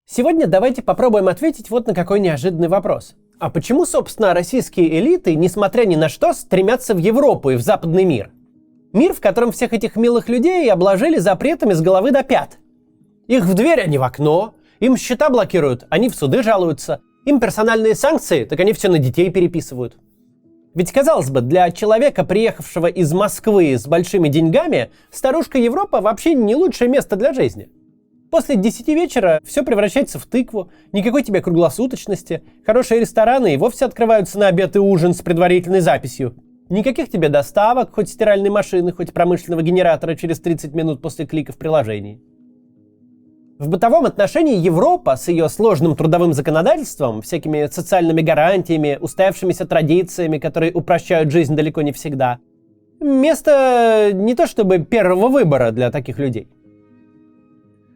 Сегодня давайте попробуем ответить вот на какой неожиданный вопрос. А почему, собственно, российские элиты, несмотря ни на что, стремятся в Европу и в западный мир? Мир, в котором всех этих милых людей обложили запретами с головы до пят. Их в дверь, а не в окно. Им счета блокируют, они в суды жалуются. Им персональные санкции, так они все на детей переписывают. Ведь, казалось бы, для человека, приехавшего из Москвы с большими деньгами, старушка Европа вообще не лучшее место для жизни. После 10 вечера все превращается в тыкву, никакой тебе круглосуточности, хорошие рестораны и вовсе открываются на обед и ужин с предварительной записью. Никаких тебе доставок, хоть стиральной машины, хоть промышленного генератора через 30 минут после клика в приложении. В бытовом отношении Европа с ее сложным трудовым законодательством, всякими социальными гарантиями, устоявшимися традициями, которые упрощают жизнь далеко не всегда, место не то чтобы первого выбора для таких людей.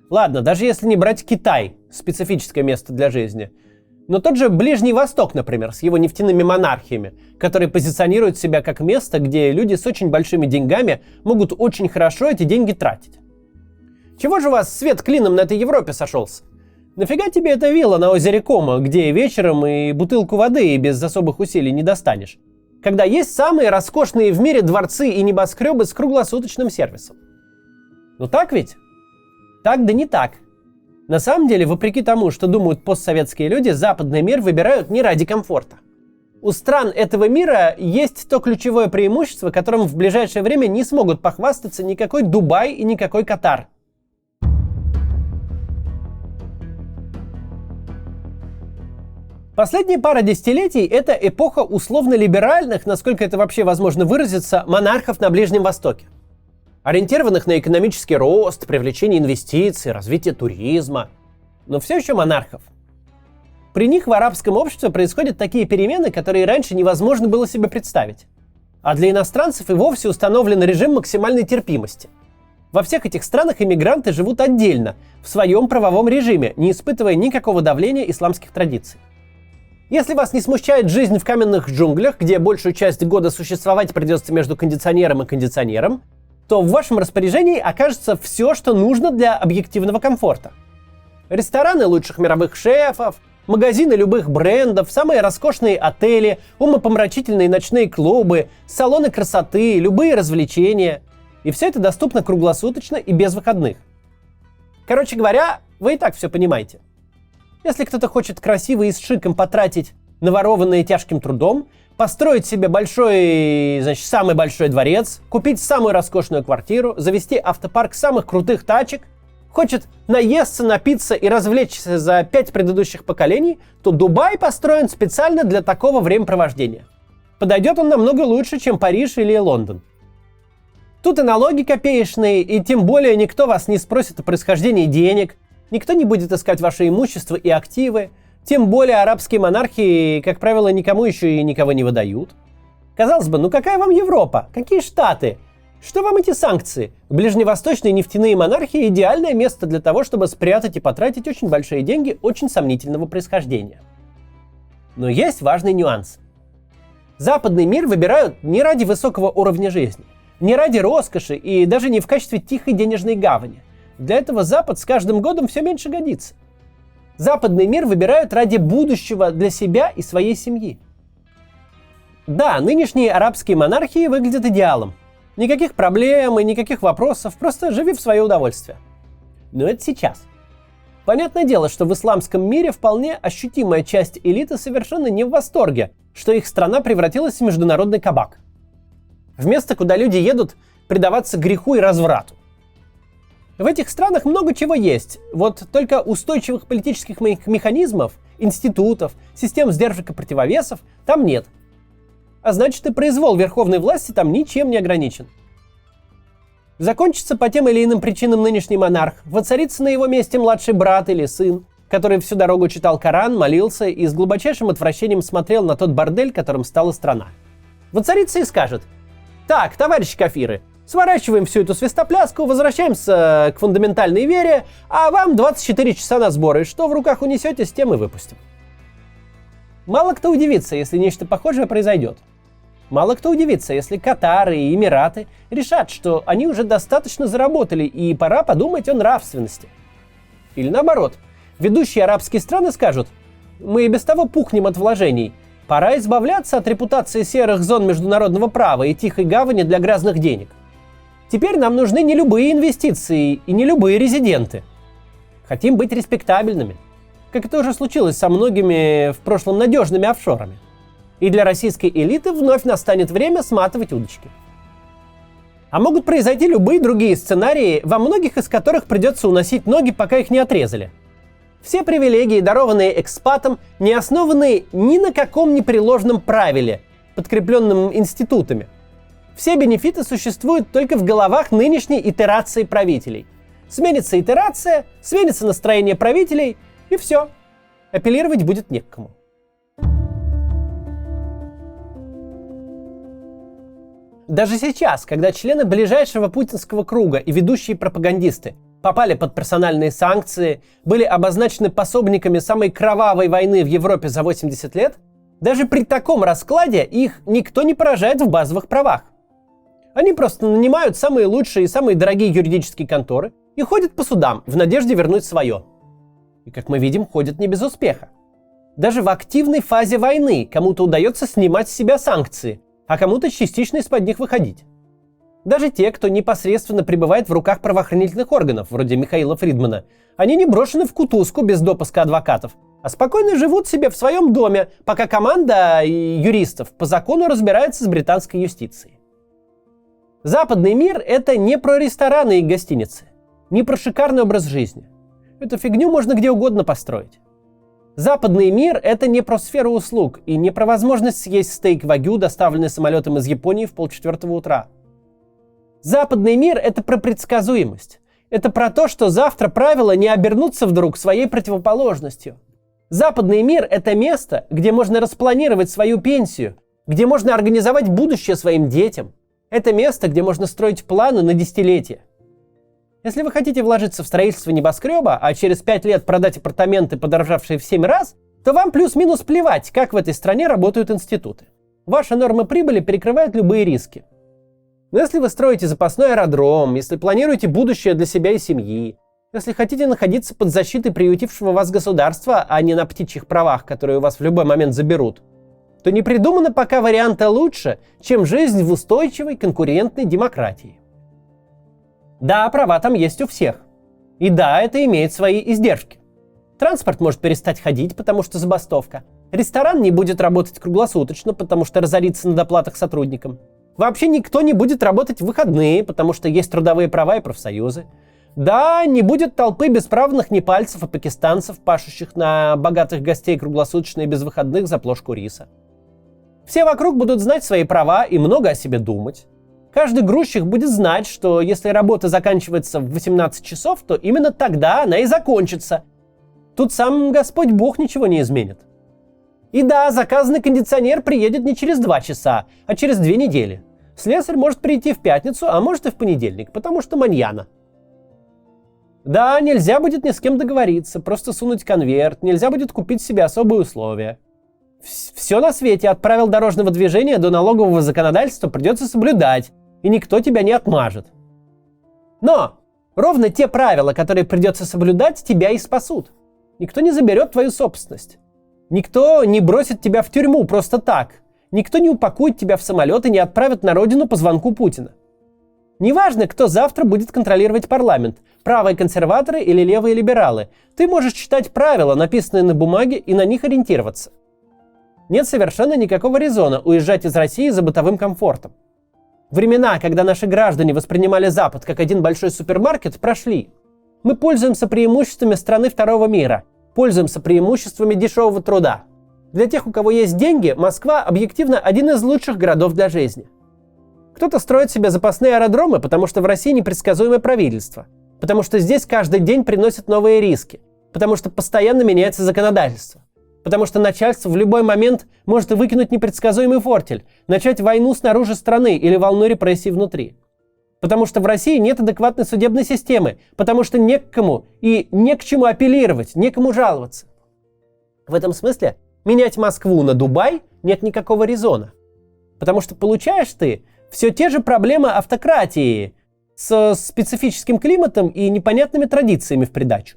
Ладно, даже если не брать Китай, специфическое место для жизни, но тот же Ближний Восток, например, с его нефтяными монархиями, которые позиционируют себя как место, где люди с очень большими деньгами могут очень хорошо эти деньги тратить. Чего же у вас свет клином на этой Европе сошелся? Нафига тебе эта вилла на озере Комо, где вечером и бутылку воды без особых усилий не достанешь? Когда есть самые роскошные в мире дворцы и небоскребы с круглосуточным сервисом. Ну так ведь? Так да не так. На самом деле, вопреки тому, что думают постсоветские люди, западный мир выбирают не ради комфорта. У стран этого мира есть то ключевое преимущество, которым в ближайшее время не смогут похвастаться никакой Дубай и никакой Катар. Последние пара десятилетий – это эпоха условно-либеральных, насколько это вообще возможно выразиться, монархов на Ближнем Востоке. Ориентированных на экономический рост, привлечение инвестиций, развитие туризма. Но все еще монархов. При них в арабском обществе происходят такие перемены, которые раньше невозможно было себе представить. А для иностранцев и вовсе установлен режим максимальной терпимости. Во всех этих странах иммигранты живут отдельно, в своем правовом режиме, не испытывая никакого давления исламских традиций. Если вас не смущает жизнь в каменных джунглях, где большую часть года существовать придется между кондиционером и кондиционером, то в вашем распоряжении окажется все, что нужно для объективного комфорта. Рестораны лучших мировых шефов, магазины любых брендов, самые роскошные отели, умопомрачительные ночные клубы, салоны красоты, любые развлечения. И все это доступно круглосуточно и без выходных. Короче говоря, вы и так все понимаете. Если кто-то хочет красиво и с шиком потратить наворованное тяжким трудом, построить себе самый большой дворец, купить самую роскошную квартиру, завести автопарк самых крутых тачек, хочет наесться, напиться и развлечься за 5 предыдущих поколений, то Дубай построен специально для такого времяпровождения. Подойдет он намного лучше, чем Париж или Лондон. Тут и налоги копеечные, и тем более никто вас не спросит о происхождении денег, никто не будет искать ваше имущество и активы. Тем более арабские монархии, как правило, никому еще и никого не выдают. Казалось бы, ну какая вам Европа? Какие Штаты? Что вам эти санкции? Ближневосточные нефтяные монархии – идеальное место для того, чтобы спрятать и потратить очень большие деньги очень сомнительного происхождения. Но есть важный нюанс. Западный мир выбирают не ради высокого уровня жизни, не ради роскоши и даже не в качестве тихой денежной гавани. Для этого Запад с каждым годом все меньше годится. Западный мир выбирают ради будущего для себя и своей семьи. Да, нынешние арабские монархии выглядят идеалом. Никаких проблем и никаких вопросов, просто живи в свое удовольствие. Но это сейчас. Понятное дело, что в исламском мире вполне ощутимая часть элиты совершенно не в восторге, что их страна превратилась в международный кабак. В место, куда люди едут предаваться греху и разврату. В этих странах много чего есть, вот только устойчивых политических механизмов, институтов, систем сдержек и противовесов там нет. А значит, и произвол верховной власти там ничем не ограничен. Закончится по тем или иным причинам нынешний монарх, воцарится на его месте младший брат или сын, который всю дорогу читал Коран, молился и с глубочайшим отвращением смотрел на тот бордель, которым стала страна. Воцарится и скажет: «Так, товарищи кафиры, сворачиваем всю эту свистопляску, возвращаемся к фундаментальной вере, а вам 24 часа на сборы. Что в руках унесете, с тем и выпустим». Мало кто удивится, если нечто похожее произойдет. Мало кто удивится, если Катар и Эмираты решат, что они уже достаточно заработали и пора подумать о нравственности. Или наоборот, Ведущие арабские страны скажут: мы и без того пухнем от вложений. Пора избавляться от репутации серых зон международного права и тихой гавани для грязных денег. Теперь нам нужны не любые инвестиции и не любые резиденты. Хотим быть респектабельными, как это уже случилось со многими в прошлом надежными офшорами. И для российской элиты вновь настанет время сматывать удочки. А могут произойти любые другие сценарии, во многих из которых придется уносить ноги, пока их не отрезали. Все привилегии, дарованные экспатам, не основаны ни на каком непреложном правиле, подкрепленном институтами. Все бенефиты существуют только в головах нынешней итерации правителей. Сменится итерация, сменится настроение правителей, и все. Апеллировать будет не к кому. Даже сейчас, когда члены ближайшего путинского круга и ведущие пропагандисты попали под персональные санкции, были обозначены пособниками самой кровавой войны в Европе за 80 лет, даже при таком раскладе их никто не поражает в базовых правах. Они просто нанимают самые лучшие и самые дорогие юридические конторы и ходят по судам в надежде вернуть свое. И, как мы видим, ходят не без успеха. Даже в активной фазе войны кому-то удается снимать с себя санкции, а кому-то частично из-под них выходить. Даже те, кто непосредственно пребывает в руках правоохранительных органов, вроде Михаила Фридмана, они не брошены в кутузку без допуска адвокатов, а спокойно живут себе в своем доме, пока команда юристов по закону разбирается с британской юстицией. Западный мир — это не про рестораны и гостиницы, не про шикарный образ жизни. Эту фигню можно где угодно построить. Западный мир — это не про сферу услуг и не про возможность съесть стейк вагю, доставленный самолетом из Японии в 3:30 утра. Западный мир — это про предсказуемость. Это про то, что завтра правила не обернутся вдруг своей противоположностью. Западный мир — это место, где можно распланировать свою пенсию, где можно организовать будущее своим детям. Это место, где можно строить планы на десятилетия. Если вы хотите вложиться в строительство небоскреба, а через 5 лет продать апартаменты, подорожавшие в 7 раз, то вам плюс-минус плевать, как в этой стране работают институты. Ваша норма прибыли перекрывает любые риски. Но если вы строите запасной аэродром, если планируете будущее для себя и семьи, если хотите находиться под защитой приютившего вас государства, а не на птичьих правах, которые у вас в любой момент заберут, то не придумано пока варианта лучше, чем жизнь в устойчивой конкурентной демократии. Да, права там есть у всех. И да, это имеет свои издержки. Транспорт может перестать ходить, потому что забастовка. Ресторан не будет работать круглосуточно, потому что разорится на доплатах сотрудникам. Вообще никто не будет работать в выходные, потому что есть трудовые права и профсоюзы. Да, не будет толпы бесправных непальцев и пакистанцев, пашущих на богатых гостей круглосуточно и без выходных за плошку риса. Все вокруг будут знать свои права и много о себе думать. Каждый грузчик будет знать, что если работа заканчивается в 18 часов, то именно тогда она и закончится. Тут сам Господь Бог ничего не изменит. И да, заказанный кондиционер приедет не через 2 часа, а через 2 недели. Слесарь может прийти в пятницу, а может и в понедельник, потому что маньяна. Да, нельзя будет ни с кем договориться, просто сунуть конверт, нельзя будет купить себе особые условия. Все на свете, от правил дорожного движения до налогового законодательства придется соблюдать, и никто тебя не отмажет. Но ровно те правила, которые придется соблюдать, тебя и спасут. Никто не заберет твою собственность. Никто не бросит тебя в тюрьму просто так. Никто не упакует тебя в самолет и не отправит на родину по звонку Путина. Неважно, кто завтра будет контролировать парламент, правые консерваторы или левые либералы. Ты можешь читать правила, написанные на бумаге, и на них ориентироваться. Нет совершенно никакого резона уезжать из России за бытовым комфортом. Времена, когда наши граждане воспринимали Запад как один большой супермаркет, прошли. Мы пользуемся преимуществами страны второго мира, пользуемся преимуществами дешевого труда. Для тех, у кого есть деньги, Москва объективно один из лучших городов для жизни. Кто-то строит себе запасные аэродромы, потому что в России непредсказуемое правительство, потому что здесь каждый день приносят новые риски, потому что постоянно меняется законодательство. Потому что начальство в любой момент может выкинуть непредсказуемый фортель, начать войну снаружи страны или волну репрессий внутри. Потому что в России нет адекватной судебной системы, потому что не к кому и не к чему апеллировать, некому жаловаться. В этом смысле менять Москву на Дубай нет никакого резона. Потому что получаешь ты все те же проблемы автократии с специфическим климатом и непонятными традициями в придачу.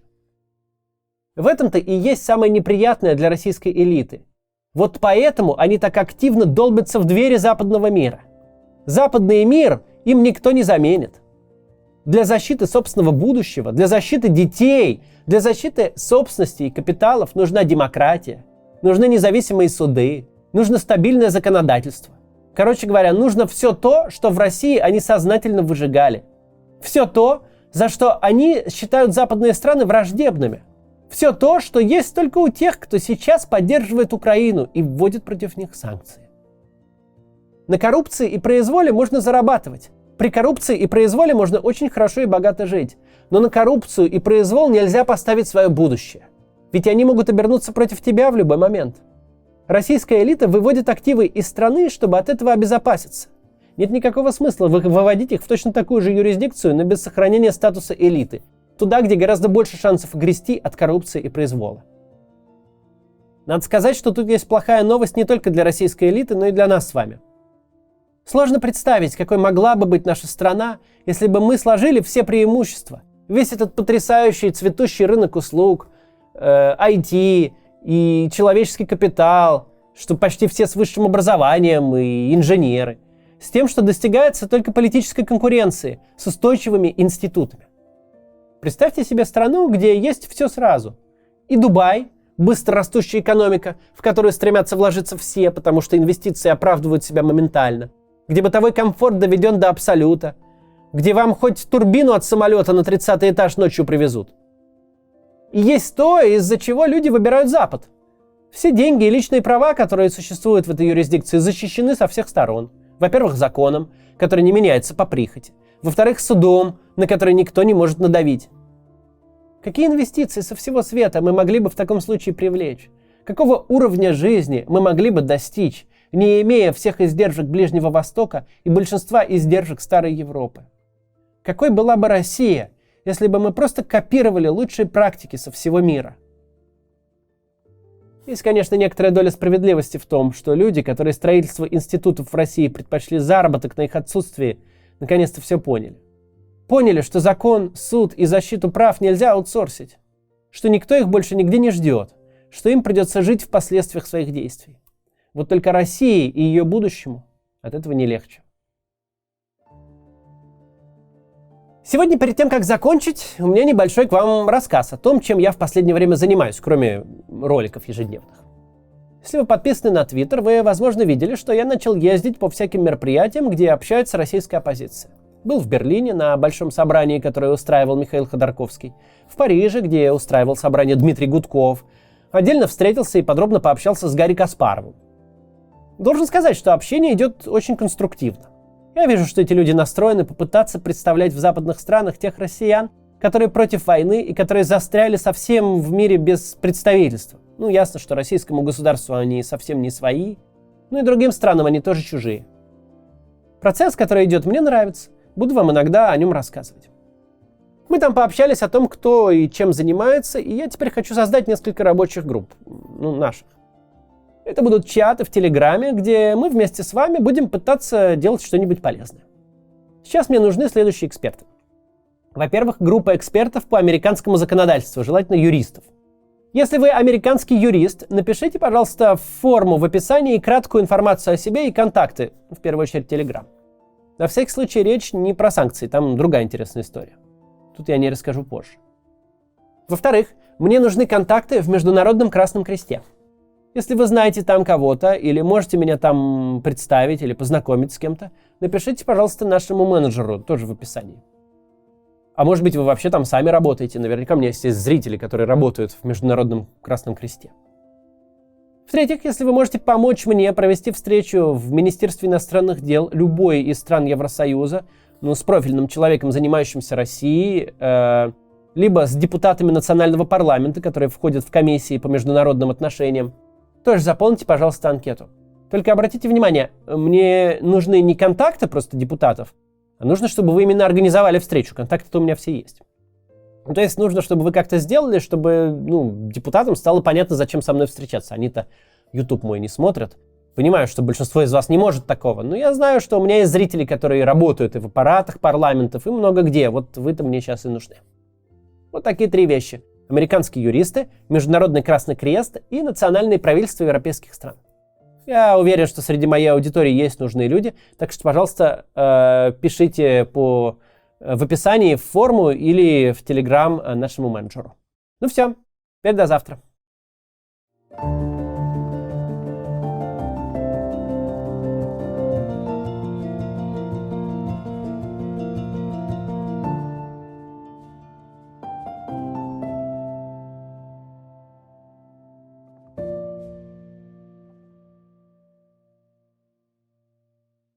В этом-то и есть самое неприятное для российской элиты. Вот поэтому они так активно долбятся в двери западного мира. Западный мир им никто не заменит. Для защиты собственного будущего, для защиты детей, для защиты собственности и капиталов нужна демократия, нужны независимые суды, нужно стабильное законодательство. Короче говоря, нужно все то, что в России они сознательно выжигали. Все то, за что они считают западные страны враждебными. Все то, что есть только у тех, кто сейчас поддерживает Украину и вводит против них санкции. На коррупции и произволе можно зарабатывать. При коррупции и произволе можно очень хорошо и богато жить. Но на коррупцию и произвол нельзя поставить свое будущее. Ведь они могут обернуться против тебя в любой момент. Российская элита выводит активы из страны, чтобы от этого обезопаситься. Нет никакого смысла выводить их в точно такую же юрисдикцию, но без сохранения статуса элиты. Туда, где гораздо больше шансов грести от коррупции и произвола. Надо сказать, что тут есть плохая новость не только для российской элиты, но и для нас с вами. Сложно представить, какой могла бы быть наша страна, если бы мы сложили все преимущества. Весь этот потрясающий цветущий рынок услуг, IT и человеческий капитал, что почти все с высшим образованием и инженеры, с тем, что достигается только политической конкуренции с устойчивыми институтами. Представьте себе страну, где есть все сразу. И Дубай, быстро растущая экономика, в которую стремятся вложиться все, потому что инвестиции оправдывают себя моментально. Где бытовой комфорт доведен до абсолюта. Где вам хоть турбину от самолета на 30-й этаж ночью привезут. И есть то, из-за чего люди выбирают Запад. Все деньги и личные права, которые существуют в этой юрисдикции, защищены со всех сторон. Во-первых, законом, который не меняется по прихоти. Во-вторых, судом, на который никто не может надавить. Какие инвестиции со всего света мы могли бы в таком случае привлечь? Какого уровня жизни мы могли бы достичь, не имея всех издержек Ближнего Востока и большинства издержек Старой Европы? Какой была бы Россия, если бы мы просто копировали лучшие практики со всего мира? Есть, конечно, некоторая доля справедливости в том, что люди, которые строительство институтов в России предпочли заработок на их отсутствии, наконец-то все поняли. Поняли, что закон, суд и защиту прав нельзя аутсорсить, что никто их больше нигде не ждет, что им придется жить в последствиях своих действий. Вот только России и ее будущему от этого не легче. Сегодня, перед тем, как закончить, у меня небольшой к вам рассказ о том, чем я в последнее время занимаюсь, кроме роликов ежедневных. Если вы подписаны на Twitter, вы, возможно, видели, что я начал ездить по всяким мероприятиям, где общается российская оппозиция. Был в Берлине на большом собрании, которое устраивал Михаил Ходорковский. В Париже, где устраивал собрание Дмитрий Гудков. Отдельно встретился и подробно пообщался с Гарри Каспаровым. Должен сказать, что общение идет очень конструктивно. Я вижу, что эти люди настроены попытаться представлять в западных странах тех россиян, которые против войны и которые застряли совсем в мире без представительства. Ну, ясно, что российскому государству они совсем не свои, ну и другим странам они тоже чужие. Процесс, который идет, мне нравится. Буду вам иногда о нем рассказывать. Мы там пообщались о том, кто и чем занимается, и я теперь хочу создать несколько рабочих групп, наших. Это будут чаты в Телеграме, где мы вместе с вами будем пытаться делать что-нибудь полезное. Сейчас мне нужны следующие эксперты. Во-первых, группа экспертов по американскому законодательству, желательно юристов. Если вы американский юрист, напишите, пожалуйста, в форму в описании краткую информацию о себе и контакты, в первую очередь Telegram. На всякий случай речь не про санкции, там другая интересная история. Тут я не расскажу позже. Во-вторых, мне нужны контакты в Международном Красном Кресте. Если вы знаете там кого-то, или можете меня там представить, или познакомить с кем-то, напишите, пожалуйста, нашему менеджеру, тоже в описании. А может быть, вы вообще там сами работаете. Наверняка у меня есть зрители, которые работают в Международном Красном Кресте. В-третьих, если вы можете помочь мне провести встречу в Министерстве иностранных дел любой из стран Евросоюза, с профильным человеком, занимающимся Россией, либо с депутатами национального парламента, которые входят в комиссии по международным отношениям, тоже заполните, пожалуйста, анкету. Только обратите внимание, мне нужны не контакты просто депутатов, а нужно, чтобы вы именно организовали встречу. Контакты-то у меня все есть. То есть нужно, чтобы вы как-то сделали, чтобы депутатам стало понятно, зачем со мной встречаться. Они-то YouTube мой не смотрят. Понимаю, что большинство из вас не может такого. Но я знаю, что у меня есть зрители, которые работают и в аппаратах парламентов, и много где. Вот вы-то мне сейчас и нужны. Вот такие 3 вещи. американские юристы, Международный Красный Крест и национальные правительства европейских стран. Я уверен, что среди моей аудитории есть нужные люди, так что, пожалуйста, пишите в описании в форму или в Telegram нашему менеджеру. Ну все, теперь до завтра.